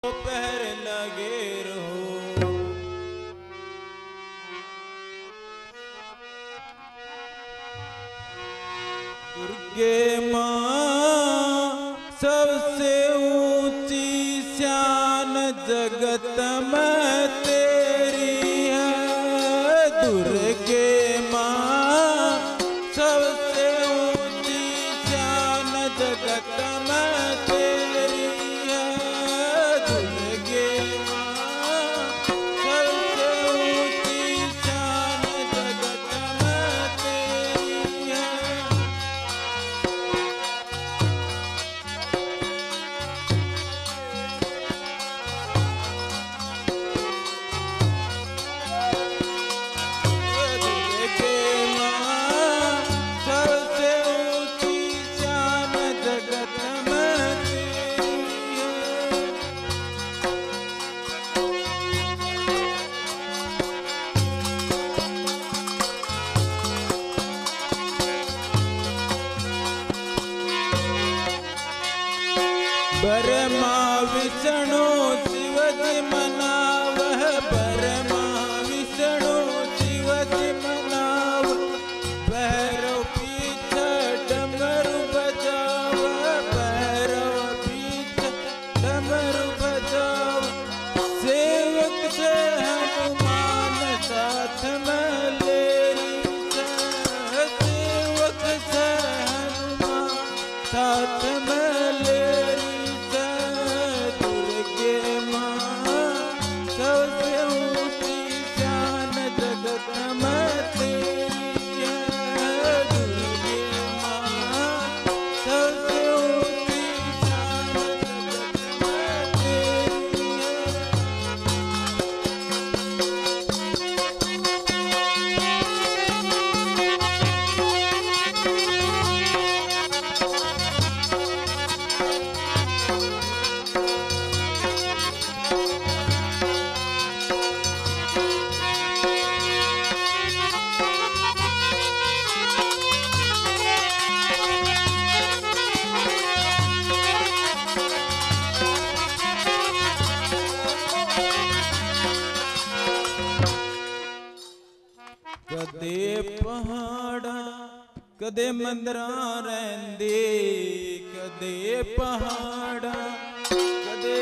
पहर लगे रहो। दुर्गे माँ सबसे ऊंची शान जगत में तेरी है। दुर्गे माँ सबसे ऊंची शान जगत में तेरी है। दुर्गे माँ सबसे ऊंची शान जगत में तेरी है। ब्रह्मा विष्णु शिवजी मनावह। ब्रह्मा विष्णु शिवजी मनाव। भैरव पीठ डमरू बजाव। भैरव पीठ डमरू बजाव। सेवक से हनुमान साथ में लेरी। सेवक से हनुमान साथ में लेरी। कदे पहाड़ा कदे मंदरां रहिंदे। कदे पहाड़ा कदे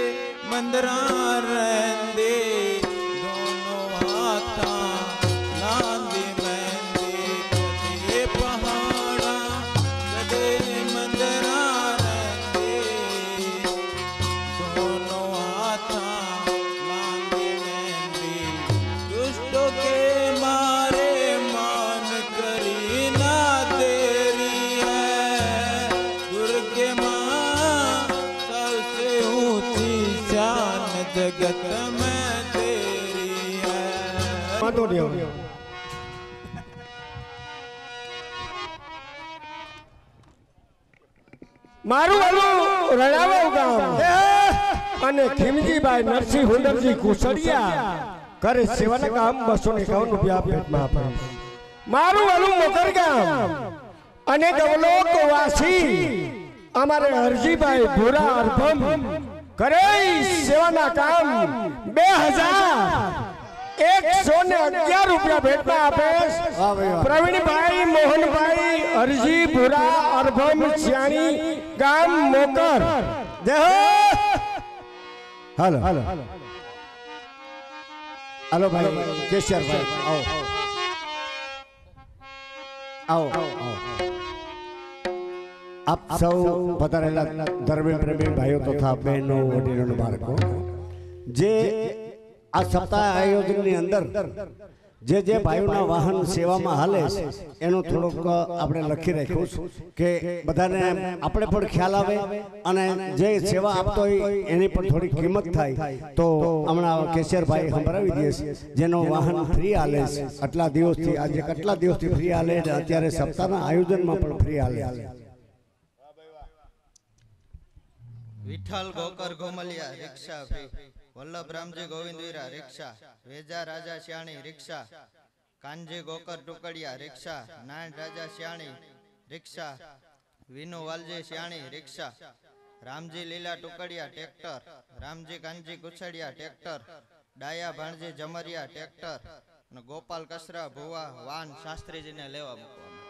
मंदरां रहिंदे। दोनों हाथां लांदे महंदे। कदे पहाड़ा कदे मंदरां रहिंदे। दोनों हाथां लांदे महंदे। दुष्टों के मारे जगत में तेरी है। मारू वालू रणावा गाम अने खिमजीबाई नरसिंह हुंडरजी कुसड़िया करे सेवाना काम 251 रुपया भेट में आपे। मारू वालू मोकर गाम अने गवलोक वासी हमारे हरजीबाई भूरा अरबम करे सेवाना काम 2111 रुपया भेट में आपे। प्रवीण भाई मोहन भाई हरजी भूरा अरबम सियाणी गाम मोकर देहो। हेलो हेलो हेलो भाई केशर भाई आओ आओ आओ। आप सब पधारेला धर्म प्रेमी भाइयों तथा बहनों वडीलों बाळको जे आ सप्ताह आयोजन ની અંદર જે જે ભાઈઓના વાહન સેવામાં હાલે એનો થોડોક આપણે લખી રાખ્યું કે બધાને આપણે પણ ખ્યાલ આવે અને જે સેવા આપતો હોય એની પણ થોડી કિંમત થાય તો હમણાં કેશરભાઈ સંભળાવી દે જેનો વાહન ફ્રી હાલે આટલા દિવસથી આજે કેટલા દિવસથી ફ્રી હાલે અત્યારે સપ્તાહના આયોજનમાં પણ ફ્રી હાલે। विठल गोकर गोमलिया रिक्शा फी। वल्लभ रामजी गोविंद वीरा रिक्शा। वेजा राजा श्याणी रिक्शा। कांजी गोकर टुकड़िया रिक्शा। नारायण राजा श्याणी रिक्शा। विनु वालजी श्याणी रिक्शा। રામજી લીલા ટુકડિયા ટ્રેક્ટર, રામજી કાનજી ગુછડિયા ટ્રેક્ટર, ડાયા ભાણજી જમરિયા ટ્રેક્ટર અને ગોપાલ કસરા ભુવા વાન શાસ્ત્રીજીને લેવા મૂકવામાં.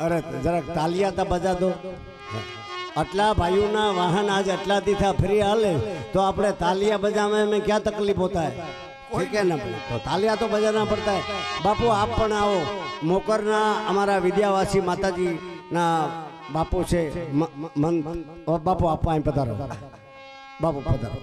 અરે જરાક તાલિયા તો બજા દો. આટલા ભાઈઓના વાહન આજ આટલા દીથા ફ્રી હાલે તો આપણે તાલિયા બજામાં में क्या तकलीफ होता है? ठीक है ना? तो तालिया तो बजाना पड़ता है. बापू आप पण आओ. मोकरना हमारा विद्यावासी माताजी ना बापू છે બાપુ આપો અહીં પધારો. બાપુ પધારો.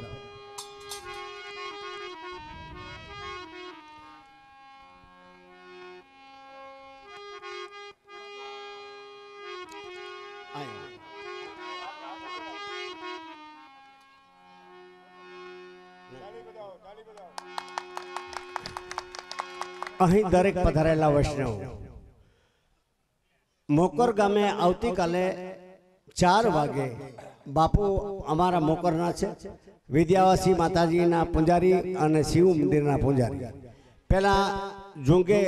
અહીં દરેક પધારેલા વૈષ્ણવ મોકર ગામે આવતીકાલે 4 વાગે બાપુ અમારા મોકરના છે, વિદ્યાવાસી માતાજીના પૂજારી અને શિવ મંદિરના પૂજારી. પહેલા જુંગે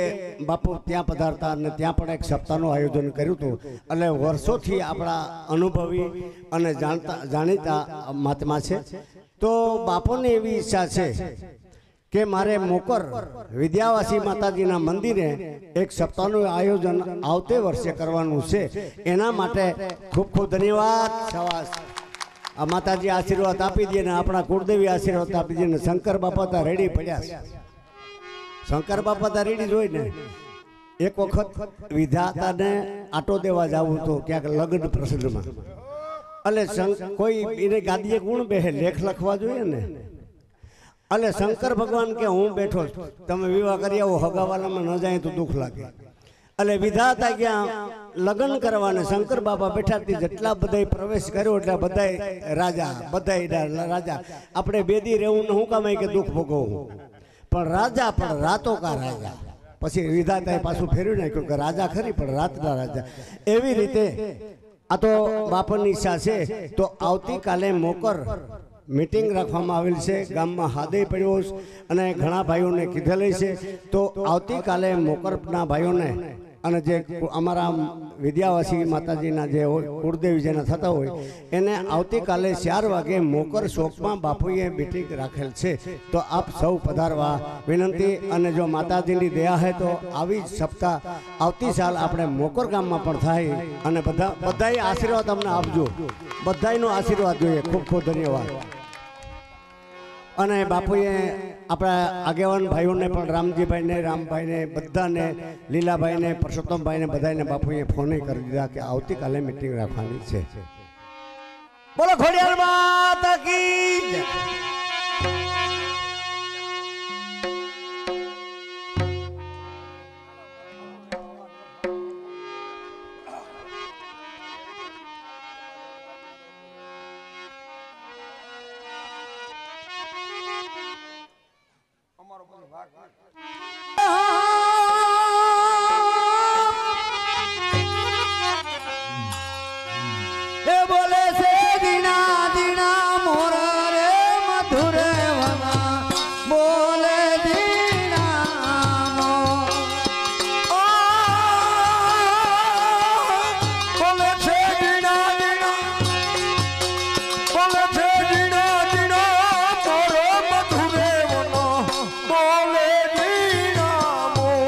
બાપુ ત્યાં પધારતા અને ત્યાં પણ એક સપ્તાહનું આયોજન કર્યું હતું. એટલે વર્ષોથી આપણા અનુભવી અને જાણીતા મહાત્મા છે. તો બાપુની એવી ઈચ્છા છે કે મારે મોકર વિદ્યાવાસી માતાજીના મંદિરે એક સપ્તાહનું આયોજન આવતે વર્ષે કરવાનું છે. એના માટે ખૂબ ખૂબ ધન્યવાદ. આ માતાજી આશીર્વાદ આપી દે ને આપણા કુળદેવી આશીર્વાદ આપી દે ને શંકર બાપા તા રેડી પડ્યા છે. શંકર બાપા તા રેડી જોઈ ને એક વખત વિધાતાને આટો દેવા જવું તો ક્યાંક લગ્ન પ્રસંગમાં, એટલે કોઈ એને ગાદીએ ગુણ બેહે લેખ લખવા જોઈએ ને. એટલે શંકર ભગવાન કે હું બેઠો તમે વિવાહ કરી આવો, હગાવાલામાં ન જાય તો દુઃખ લાગે. એટલે વિધાતા ગયા લગ્ન કરવાને શંકર બાપા બેઠા જેટલા બધા પ્રવેશ કર્યો એટલે બધા રાજા. આપણે બેદી રહેવું શું કામ કે દુઃખ ભોગવવું, પણ રાજા પણ રાતો કા રાજા. પછી વિધાતાએ પાછું ફેરવી નાખ્યું કે રાજા ખરી પણ રાતના રાજા. એવી રીતે આ તો બાપાની ઈચ્છા છે. તો આવતીકાલે મોકર મીટિંગ રાખવામાં આવેલ છે. ગામમાં હાદે પડ્યો અને ઘણા ભાઈઓને કીધેલી છે. તો આવતીકાલે મોકરના ભાઈઓને અને જે અમારા વિદ્યાવાસી માતાજીના જે કુળદેવી જેના થતા હોય એને આવતીકાલે 4 વાગે મોકર ચોકમાં બાપુએ મીટિંગ રાખેલ છે. તો આપ સૌ પધારવા વિનંતી. અને જો માતાજીની દયા હે તો આવી જ સપ્તાહ આવતી સાલ આપણે મોકર ગામમાં પણ થાય. અને બધાએ આશીર્વાદ અમને આપજો. બધાનો આશીર્વાદ જોઈએ. ખૂબ ખૂબ ધન્યવાદ. અને બાપુએ આપણા આગેવાન ભાઈઓને પણ રામજીભાઈને, રામભાઈને, બધાને, લીલાભાઈને, પરસોત્તમભાઈને બધાને બાપુએ ફોન કરી દીધા કે આવતીકાલે મીટિંગ રાખવાની છે. બોલો ખોડિયાર માતા કી જય. બોલે છે દીના દીના મોર રે મધુર વના, બોલે દીના મોર. બોલે છે દીના દીના, બોલે છે દીના દીના મોર મધુર વના, બોલે દીના મોર.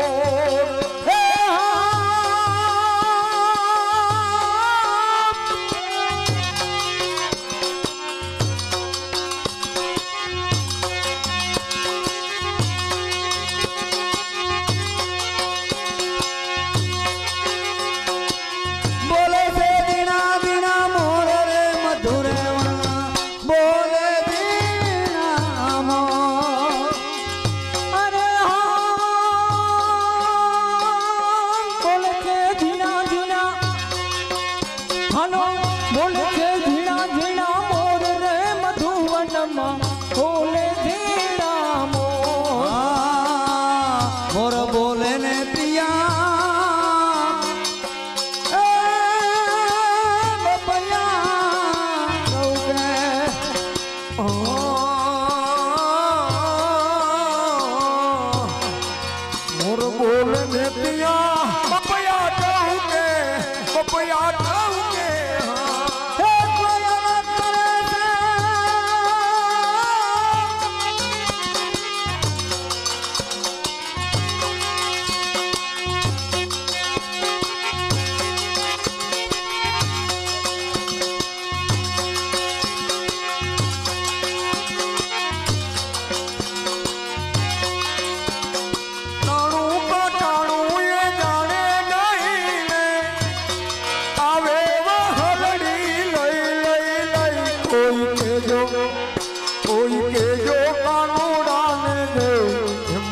કોઈ કેજો કાનુડાને દે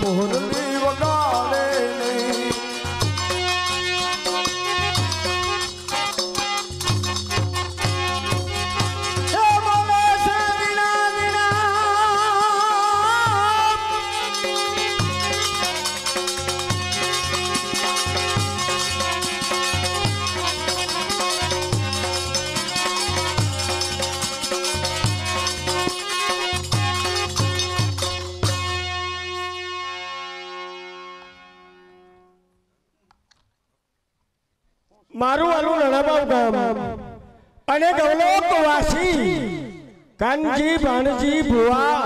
મોરલી વગાડે નહીં. મારું વાલું નણાબાવ ગામ અને ગૌલોકવાસી કાનજી ભાણજી ભુવા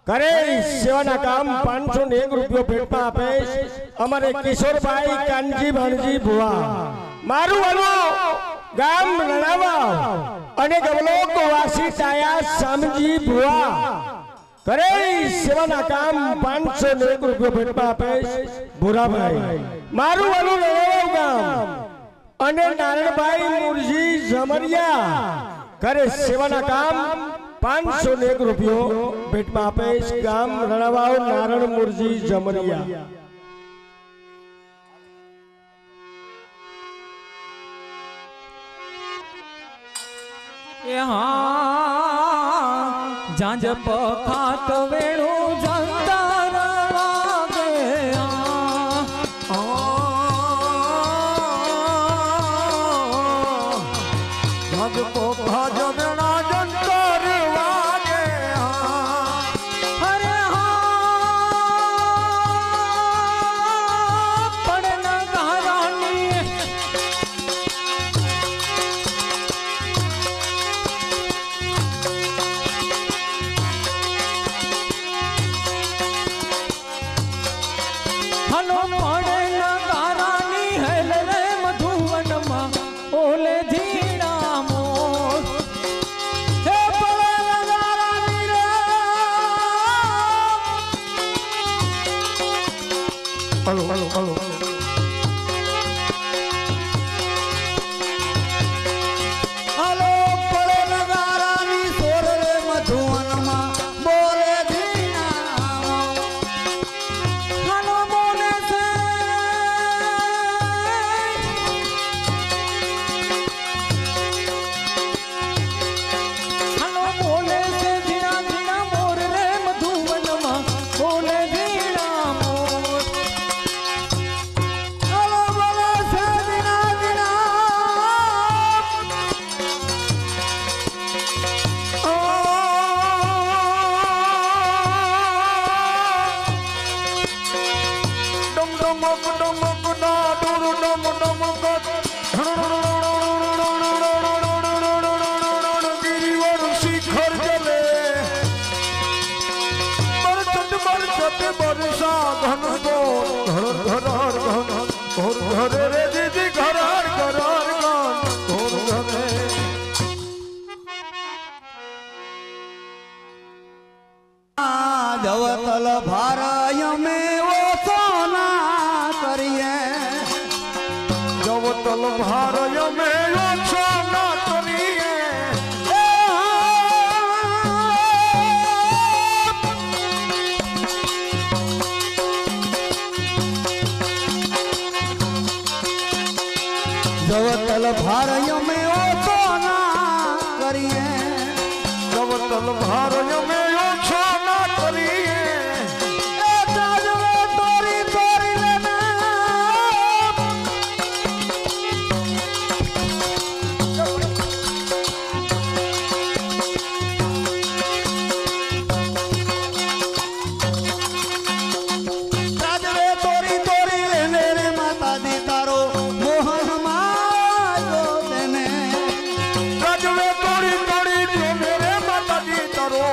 કરે સેવાના કામ 501 રૂપિયો ભેટમાં આપે અમારે કિશોરભાઈ કાનજી ભાણજી ભુવા. મારું વાલું ગામ નણાબાવ અને ગૌલોકવાસી ટાયા શામજી ભુવા કરે સેવાના કામ 501 રૂપિયો ભેટમાં આપે ભુરાભાઈ. મારું વાલું નણાબાવ ગામ અને નારણભાઈ મુરજી જમરિયા કરે સેવાના કામ 501 રૂપિયો ભેટમાં આપે ગામ રણાવાવ નારણ મુરજી જમરિયા. જાંજ પખાત વેણું જંતર વાગે ભગતો ભજના જંતર વાગે અરે પડન ઘરાની હલો પડન ઘરાની હેલ રે મધુવનમાં ઓલે ધીણા મોર હે પડન ઘરાની રે હલો હલો હલો હલો પડન ઘરાની સોર રે મધુવનમાં બોલે ધીણા હલો બોલે છે હલો બોલે છે ધીણા ધીણા મોર રે મધુવનમાં બોલે ધીણા મોર હલો બોલે છે ધીણા ધીણા ડમ ડમક ડમક ના ડુર ડમ ડમક ગિરિવર શિખર જલે બરસત બરસા ઘન ગોર ઘર ઘર ઘર રે દીદી ઘર ઘર ઘર ઘરે જવતલ ભારય મે ઓછો ના કરીએ જવતલ ભારય મે ઓછો ના કરીએ જવતલ ભારય મે ઓછો ના કરીએ જવતલ ભારય મે ઓછો ના કરીએ એ તાજવે તોરી તોરી લેને તાજવે તોરી તોરી લેને રે માતા દી તારો મોહન મારો તેને રાજવે તોડી તોડી જો મેરે માતાજી તરો